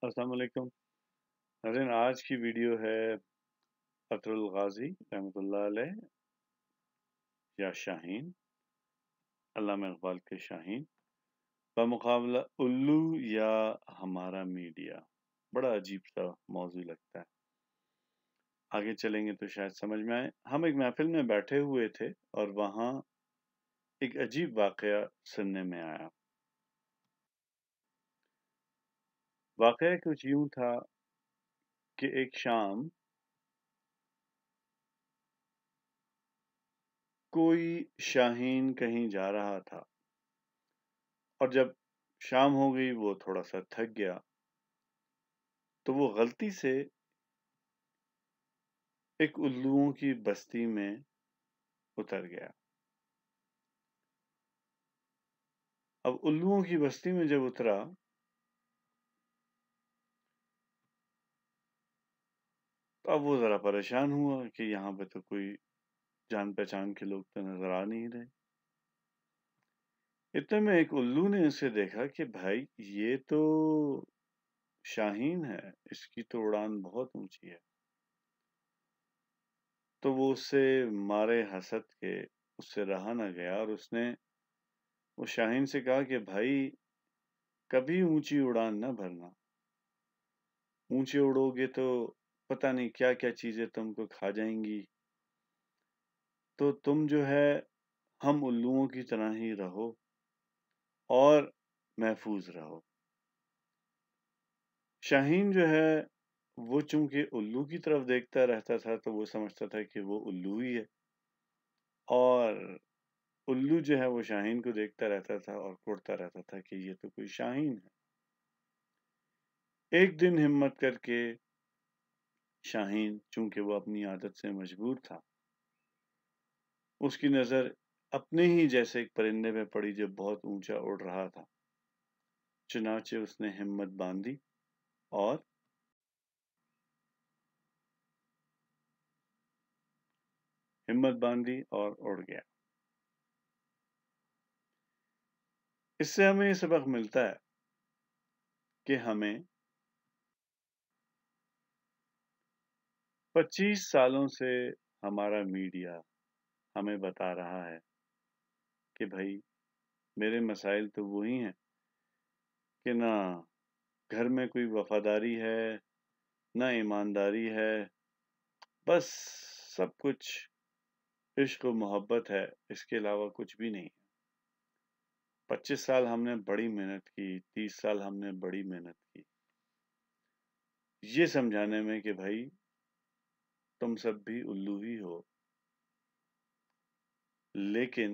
अस्सलाम वालेकुम। नाज़रीन, आज की वीडियो है अतरुल गाज़ी रहमतुल्लाह अलैह या शाहीन, अल्लामा इक़बाल के शाहीन बमुक़ाबला उल्लू या हमारा मीडिया। बड़ा अजीब सा मौज़ू लगता है। आगे चलेंगे तो शायद समझ में आए। हम एक महफ़िल में बैठे हुए थे और वहाँ एक अजीब वाक़या सुनने में आया। वाक़या कुछ यूँ था कि एक शाम कोई शाहीन कहीं जा रहा था और जब शाम हो गई वो थोड़ा-सा थक गया, तो वो गलती से एक उल्लुओं की बस्ती में उतर गया। अब उल्लुओं की बस्ती में जब उतरा, तो अब वो ज़रा परेशान हुआ कि यहाँ पे तो कोई जान-पहचान के लोग तो नज़र आ नहीं रहे। इतने में एक उल्लू ने उसे देखा कि भाई ये तो शाहीन है, इसकी तो उड़ान बहुत ऊँची है। तो वो उससे मारे हसद के उससे रहा ना गया और उसने उस शाहीन से कहा कि भाई कभी ऊँची उड़ान ना भरना। ऊँचे उड़ोगे तो पता नहीं क्या-क्या चीज़ें तुमको खा जाएँगी। तो तुम जो है हम उल्लुओं की तरह ही रहो और महफूज रहो। शाहीन जो है वो चूंकि उल्लू की तरफ देखता रहता था तो वो समझता था कि वो उल्लू ही है और उल्लू जो है वो शाहीन को देखता रहता था और कुढ़ता रहता था कि ये तो कोई शाहीन है। एक दिन हिम्मत करके शाहीन चूंकि वो अपनी आदत से मजबूर था, उसकी नज़र अपने ही जैसे एक परिंदे पे पड़ी जो बहुत ऊंचा उड़ रहा था। चुनाचे उसने हिम्मत बांधी और उड़ गया। इससे हमें ये सबक मिलता है कि हमें 25 सालों से हमारा मीडिया हमें बता रहा है कि भाई मेरे मसाइल तो वही हैं कि ना घर में कोई वफादारी है, ना ईमानदारी है, बस सब कुछ इश्क और मोहब्बत है, इसके अलावा कुछ भी नहीं है। 25 साल हमने बड़ी मेहनत की, 30 साल हमने बड़ी मेहनत की, ये समझाने में कि भाई तुम सब भी उल्लू ही हो। लेकिन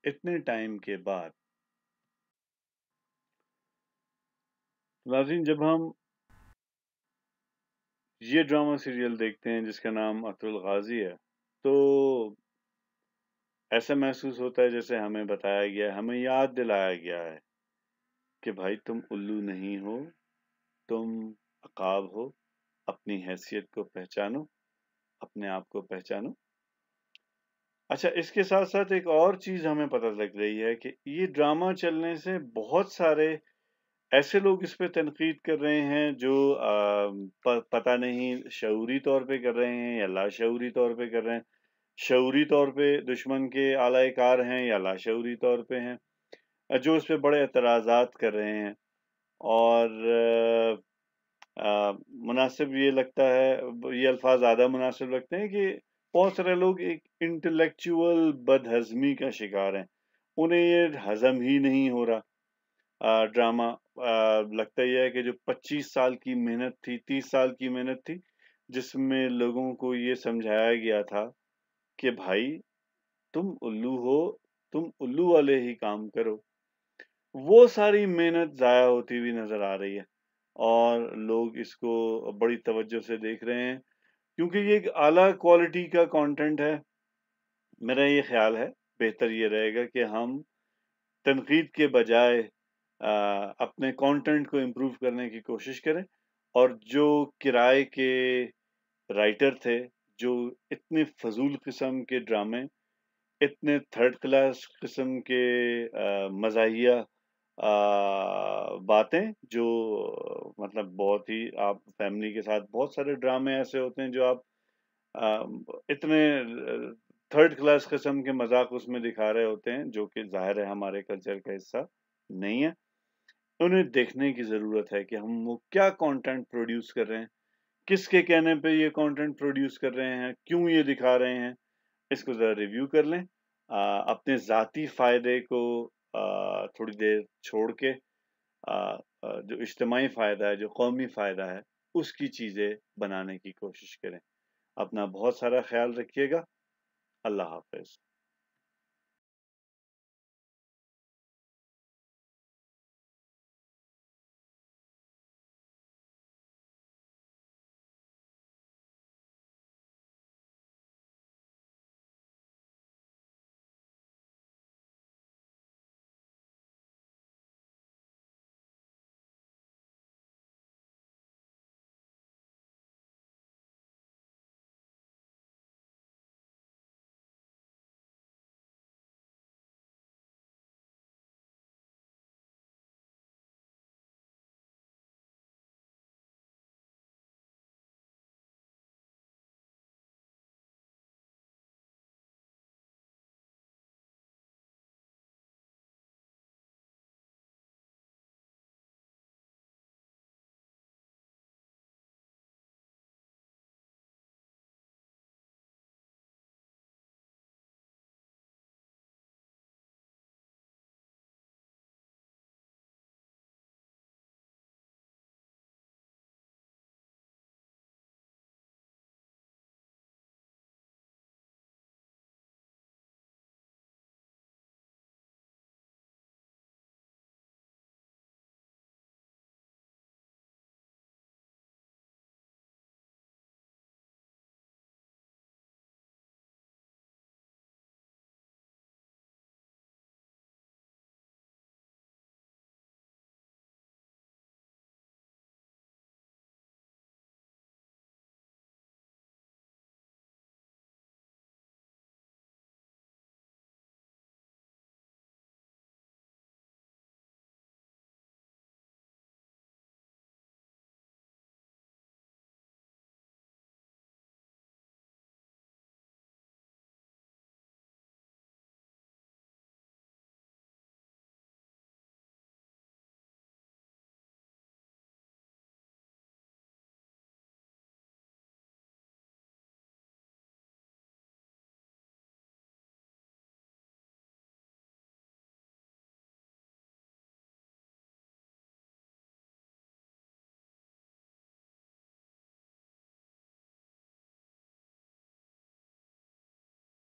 इतने टाइम के बाद नाज़रीन, जब हम ये ड्रामा सीरियल देखते हैं जिसका नाम अतुल गाज़ी है, तो ऐसा महसूस होता है जैसे हमें बताया गया है, हमें याद दिलाया गया है कि भाई तुम उल्लू नहीं हो, तुम अकाब हो, अपनी हैसियत को पहचानो, अपने आप को पहचानो। अच्छा, इसके साथ-साथ एक और चीज़ हमें पता लग रही है कि ये ड्रामा चलने से बहुत सारे ऐसे लोग इस पे तनकीद कर रहे हैं जो पता नहीं शऊरी तौर पे कर रहे हैं या लाशऊरी तौर पे कर रहे हैं। शऊरी तौर पे दुश्मन के आला कार हैं या लाशऊरी तौर पे हैं, जो इस पे बड़े एतराज़ात कर रहे हैं और मुनासिब ये लगता है, ये अल्फाज ज़्यादा मुनासिब लगते हैं कि बहुत सारे लोग एक इंटेलेक्चुअल बदहज़मी का शिकार हैं। उन्हें ये हज़म ही नहीं हो रहा ड्रामा। लगता ये है कि जो 25 साल की मेहनत थी, 30 साल की मेहनत थी, जिसमें लोगों को ये समझाया गया था कि भाई तुम उल्लू हो, तुम उल्लू वाले ही काम करो। वो सारी मेहनत ज़ाया होती हुई नज़र आ रही है और लोग इसको बड़ी तवज्जो से देख रहे हैं क्योंकि ये एक आला क्वालिटी का कंटेंट है। मेरा ये ख़्याल है, बेहतर ये रहेगा कि हम तनकीद के बजाय अपने कंटेंट को इम्प्रूव करने की कोशिश करें और जो किराए के राइटर थे, जो इतने फ़ज़ूल किस्म के ड्रामे, इतने थर्ड क्लास किस्म के मज़ाहिया باتیں جو مطلب بہت ہی آپ فیملی کے ساتھ بہت سارے ڈرامے ایسے ہوتے ہیں جو آپ اتنے تھرڈ کلاس قسم کے مذاق اس میں دکھا رہے ہوتے ہیں جو کہ ظاہر ہے ہمارے کلچر کا حصہ نہیں ہے. انہیں دیکھنے کی ضرورت ہے کہ ہم وہ کیا کانٹینٹ پروڈیوس کر رہے ہیں, کس کے کہنے پہ یہ کانٹینٹ پروڈیوس کر رہے ہیں, کیوں یہ دکھا رہے ہیں. اس کو ذرا ریویو کر لیں, اپنے ذاتی فائدے کو تھوڑی دیر چھوڑ کے جو اجتماعی فائدہ ہے, جو قومی فائدہ ہے, اس کی چیزیں بنانے کی کوشش کریں. اپنا بہت سارا خیال رکھیے گا. اللہ حافظ.